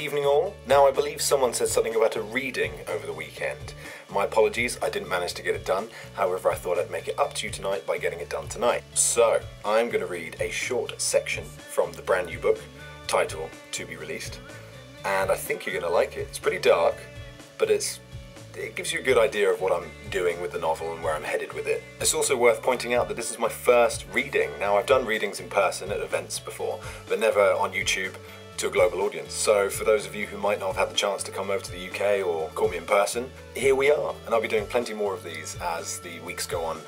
evening all. Now I believe someone said something about a reading over the weekend. My apologies, I didn't manage to get it done. However, I thought I'd make it up to you tonight by getting it done tonight. So, I'm going to read a short section from the brand new book, title to be released. And I think you're going to like it. It's pretty dark, but it gives you a good idea of what I'm doing with the novel and where I'm headed with it. It's also worth pointing out that this is my first reading. Now, I've done readings in person at events before, but never on YouTube to a global audience. So for those of you who might not have had the chance to come over to the UK or call me in person, here we are. And I'll be doing plenty more of these as the weeks go on,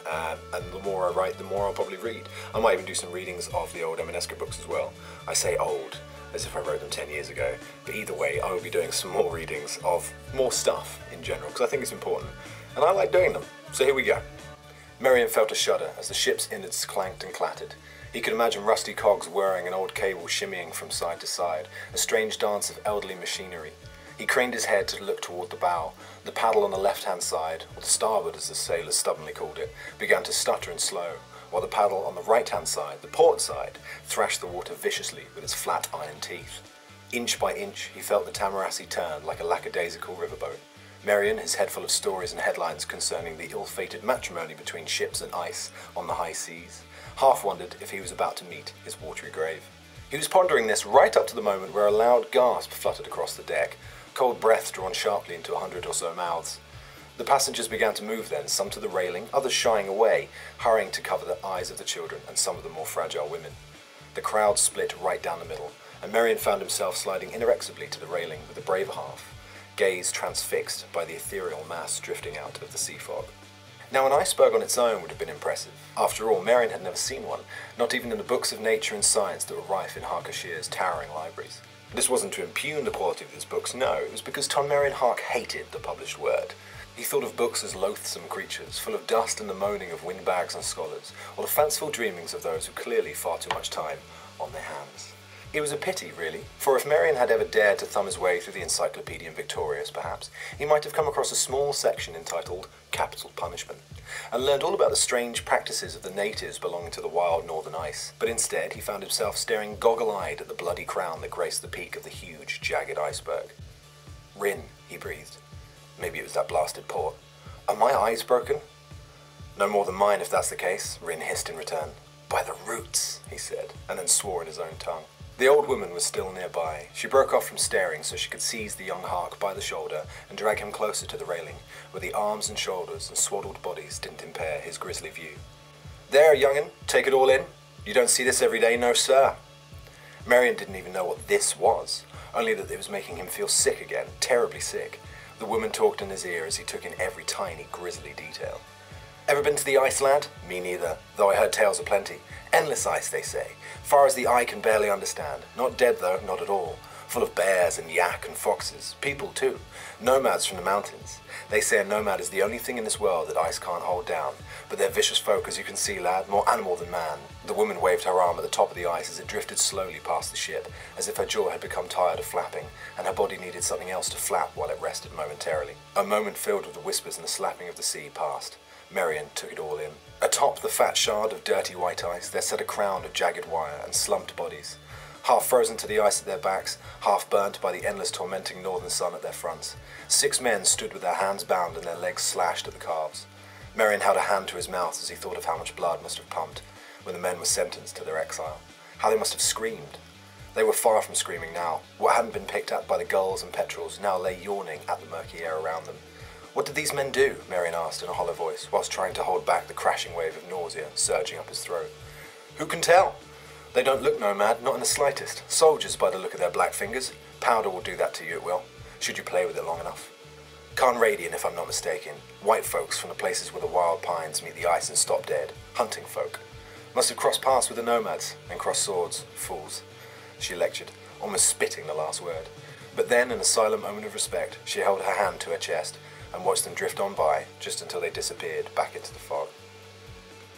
and the more I write, the more I'll probably read. I might even do some readings of the old Eminesco books as well. I say old, as if I wrote them 10 years ago. But either way, I will be doing some more readings of more stuff in general, because I think it's important. And I like doing them. So here we go. Merian felt a shudder as the ship's innards clanked and clattered. He could imagine rusty cogs whirring and old cables shimmying from side to side, a strange dance of elderly machinery. He craned his head to look toward the bow. The paddle on the left-hand side, or the starboard as the sailors stubbornly called it, began to stutter and slow, while the paddle on the right-hand side, the port side, thrashed the water viciously with its flat iron teeth. Inch by inch, he felt the Tamarassi turn like a lackadaisical riverboat. Merian, his head full of stories and headlines concerning the ill-fated matrimony between ships and ice on the high seas, half wondered if he was about to meet his watery grave. He was pondering this right up to the moment where a loud gasp fluttered across the deck, cold breath drawn sharply into 100 or so mouths. The passengers began to move then, some to the railing, others shying away, hurrying to cover the eyes of the children and some of the more fragile women. The crowd split right down the middle, and Merian found himself sliding inexorably to the railing with the braver half, gaze transfixed by the ethereal mass drifting out of the sea fog. Now, an iceberg on its own would have been impressive. After all, Merian had never seen one, not even in the books of nature and science that were rife in Harkashir's towering libraries. This wasn't to impugn the quality of his books, no, it was because Tonmerian Hark hated the published word. He thought of books as loathsome creatures, full of dust and the moaning of windbags and scholars, or the fanciful dreamings of those who clearly far too much time on their hands. It was a pity, really, for if Merian had ever dared to thumb his way through the Encyclopedian Victorious, perhaps, he might have come across a small section entitled Capital Punishment, and learned all about the strange practices of the natives belonging to the wild northern ice. But instead, he found himself staring goggle-eyed at the bloody crown that graced the peak of the huge, jagged iceberg. Rin, he breathed. Maybe it was that blasted port. Are my eyes broken? No more than mine if that's the case, Rin hissed in return. By the roots, he said, and then swore in his own tongue. The old woman was still nearby. She broke off from staring so she could seize the young Hark by the shoulder and drag him closer to the railing, where the arms and shoulders and swaddled bodies didn't impair his grisly view. There, young'un, take it all in. You don't see this every day, no sir. Merian didn't even know what this was, only that it was making him feel sick again, terribly sick. The woman talked in his ear as he took in every tiny, grisly detail. Ever been to the ice, lad? Me neither, though I heard tales aplenty. Endless ice, they say, far as the eye can barely understand. Not dead, though, not at all. Full of bears and yak and foxes. People, too. Nomads from the mountains. They say a nomad is the only thing in this world that ice can't hold down. But they're vicious folk, as you can see, lad, more animal than man. The woman waved her arm at the top of the ice as it drifted slowly past the ship, as if her jaw had become tired of flapping, and her body needed something else to flap while it rested momentarily. A moment filled with the whispers and the slapping of the sea passed. Merian took it all in. Atop the fat shard of dirty white ice, there sat a crown of jagged wire and slumped bodies, half frozen to the ice at their backs, half burnt by the endless tormenting northern sun at their fronts. 6 men stood with their hands bound and their legs slashed at the calves. Merian held a hand to his mouth as he thought of how much blood must have pumped when the men were sentenced to their exile. How they must have screamed. They were far from screaming now. What hadn't been picked at by the gulls and petrels now lay yawning at the murky air around them. What did these men do? Merian asked in a hollow voice, whilst trying to hold back the crashing wave of nausea surging up his throat. Who can tell? They don't look nomad, not in the slightest. Soldiers by the look of their black fingers. Powder will do that to you at will, should you play with it long enough. Carnradian, if I'm not mistaken. White folks from the places where the wild pines meet the ice and stop dead. Hunting folk. Must have crossed paths with the nomads, and crossed swords. Fools. She lectured, almost spitting the last word. But then, in a silent moment of respect, she held her hand to her chest, and watched them drift on by, just until they disappeared back into the fog.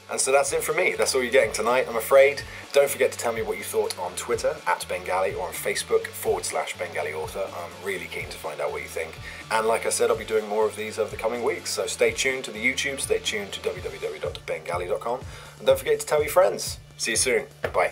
And so that's it from me. That's all you're getting tonight, I'm afraid. Don't forget to tell me what you thought on Twitter, @Bengali, or on Facebook, /Bengali author. I'm really keen to find out what you think. And like I said, I'll be doing more of these over the coming weeks, so stay tuned to the YouTube, stay tuned to www.bengali.com, and don't forget to tell your friends. See you soon. Bye.